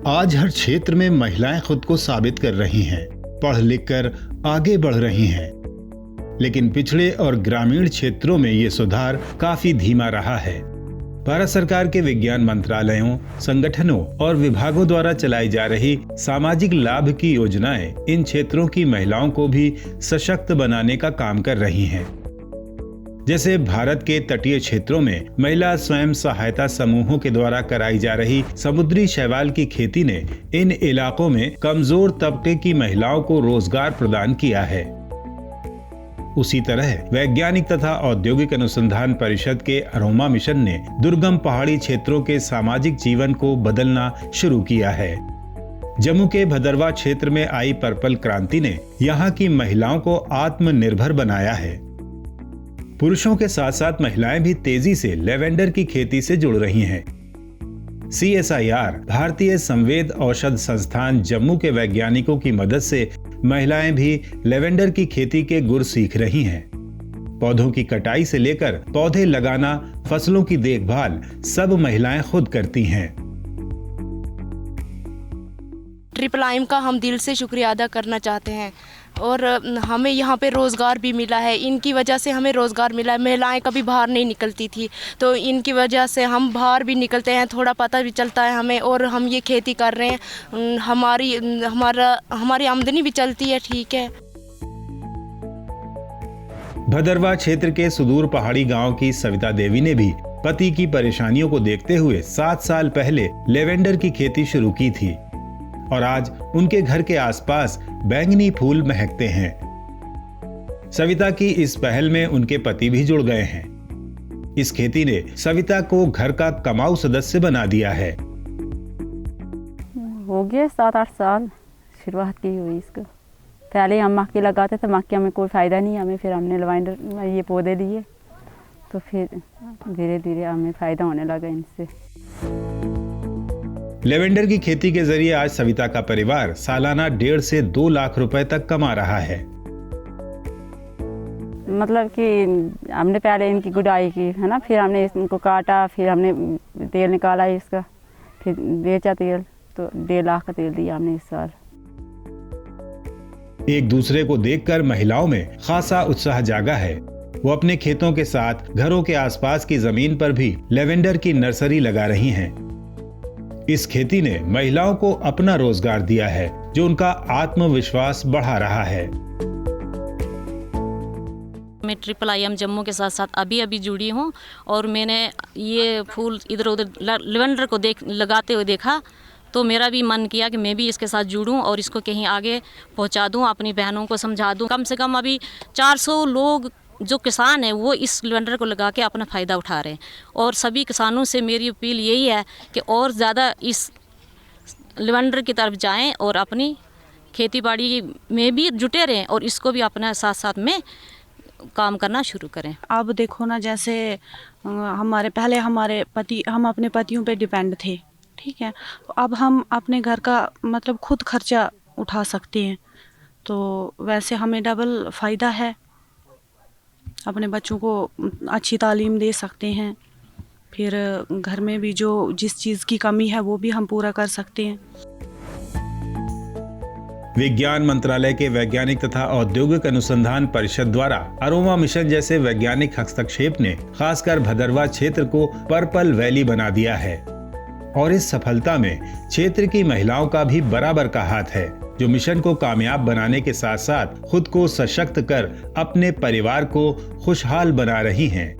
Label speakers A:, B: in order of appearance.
A: आज हर क्षेत्र में महिलाएं खुद को साबित कर रही हैं, पढ़ लिख कर आगे बढ़ रही हैं। लेकिन पिछड़े और ग्रामीण क्षेत्रों में ये सुधार काफी धीमा रहा है। भारत सरकार के विज्ञान मंत्रालयों, संगठनों और विभागों द्वारा चलाई जा रही सामाजिक लाभ की योजनाएं इन क्षेत्रों की महिलाओं को भी सशक्त बनाने का काम कर रही हैं। जैसे भारत के तटीय क्षेत्रों में महिला स्वयं सहायता समूहों के द्वारा कराई जा रही समुद्री शैवाल की खेती ने इन इलाकों में कमजोर तबके की महिलाओं को रोजगार प्रदान किया है। उसी तरह वैज्ञानिक तथा औद्योगिक अनुसंधान परिषद के अरोमा मिशन ने दुर्गम पहाड़ी क्षेत्रों के सामाजिक जीवन को बदलना शुरू किया है। जम्मू के भदरवा क्षेत्र में आई पर्पल क्रांति ने यहाँ की महिलाओं को आत्मनिर्भर बनाया है। पुरुषों के साथ साथ महिलाएं भी तेजी से लेवेंडर की खेती से जुड़ रही हैं। CSIR भारतीय संवेद औषध संस्थान जम्मू के वैज्ञानिकों की मदद से महिलाएं भी लेवेंडर की खेती के गुर सीख रही हैं। पौधों की कटाई से लेकर पौधे लगाना, फसलों की देखभाल सब महिलाएं खुद करती हैं।
B: ट्रिपल का हम दिल से शुक्रिया अदा करना चाहते हैं और हमें यहाँ पे रोज़गार भी मिला है। इनकी वजह से हमें रोज़गार मिला है। महिलाएं कभी बाहर नहीं निकलती थी, तो इनकी वजह से हम बाहर भी निकलते हैं, थोड़ा पता भी चलता है हमें, और हम ये खेती कर रहे हैं। हमारी आमदनी भी चलती है। ठीक है।
A: भदरवा क्षेत्र के सुदूर पहाड़ी गांव की सविता देवी ने भी पति की परेशानियों को देखते हुए 7 साल पहले लेवेंडर की खेती शुरू की थी और आज उनके घर के आसपास बैंगनी फूल महकते हैं। सविता की इस पहल में उनके पति भी जुड़ गए हैं। इस खेती ने सविता को घर का कमाऊ सदस्य बना दिया है।
C: हो गया 7-8 साल शुरुआत की हुई इसको। पहले हम मक्के लगाते थे, मक्के में कोई फायदा नहीं हमें, फिर हमने लेवेंडर ये पौधे लिए तो फिर धीरे धीरे हमें फायदा होने लगा इनसे।
A: लेवेंडर की खेती के जरिए आज सविता का परिवार सालाना 1.5 से 2 लाख रुपए तक कमा रहा है।
C: मतलब कि हमने पहले इनकी गुड़ाई की है ना, फिर हमने इनको काटा, फिर हमने तेल निकाला इसका, फिर बेचा तेल, तो 1.5 लाख का तेल दिया हमने इस साल।
A: एक दूसरे को देखकर महिलाओं में खासा उत्साह जागा है। वो अपने खेतों के साथ घरों के आसपास की जमीन पर भी लेवेंडर की नर्सरी लगा रही हैं। इस खेती ने महिलाओं को अपना रोजगार दिया है, जो उनका आत्मविश्वास बढ़ा रहा है।
D: मैं IIIM जम्मू के साथ साथ अभी जुड़ी हूँ और मैंने ये फूल इधर उधर लेवेंडर को लगाते हुए देखा, तो मेरा भी मन किया कि मैं भी इसके साथ जुड़ूं और इसको कहीं आगे पहुंचा दूं, अपनी बहनों को समझा दूं। कम से कम अभी 400 लोग जो किसान हैं वो इस लेवेंडर को लगा के अपना फ़ायदा उठा रहे हैं। और सभी किसानों से मेरी अपील यही है कि और ज़्यादा इस लेवेंडर की तरफ जाएं और अपनी खेती बाड़ी में भी जुटे रहें और इसको भी अपना साथ साथ में काम करना शुरू करें।
E: अब देखो ना, जैसे हमारे पति, हम अपने पतियों पे डिपेंड थे, ठीक है, तो अब हम अपने घर का मतलब खुद खर्चा उठा सकते हैं, तो वैसे हमें डबल फ़ायदा है। अपने बच्चों को अच्छी तालीम दे सकते हैं, फिर घर में भी जिस चीज़ की कमी है वो भी हम पूरा कर सकते हैं।
A: विज्ञान मंत्रालय के वैज्ञानिक तथा औद्योगिक अनुसंधान परिषद द्वारा अरोमा मिशन जैसे वैज्ञानिक हस्तक्षेप ने खासकर भदरवा क्षेत्र को पर्पल वैली बना दिया है और इस सफलता में क्षेत्र की महिलाओं का भी बराबर का हाथ है, जो मिशन को कामयाब बनाने के साथ साथ खुद को सशक्त कर अपने परिवार को खुशहाल बना रही हैं।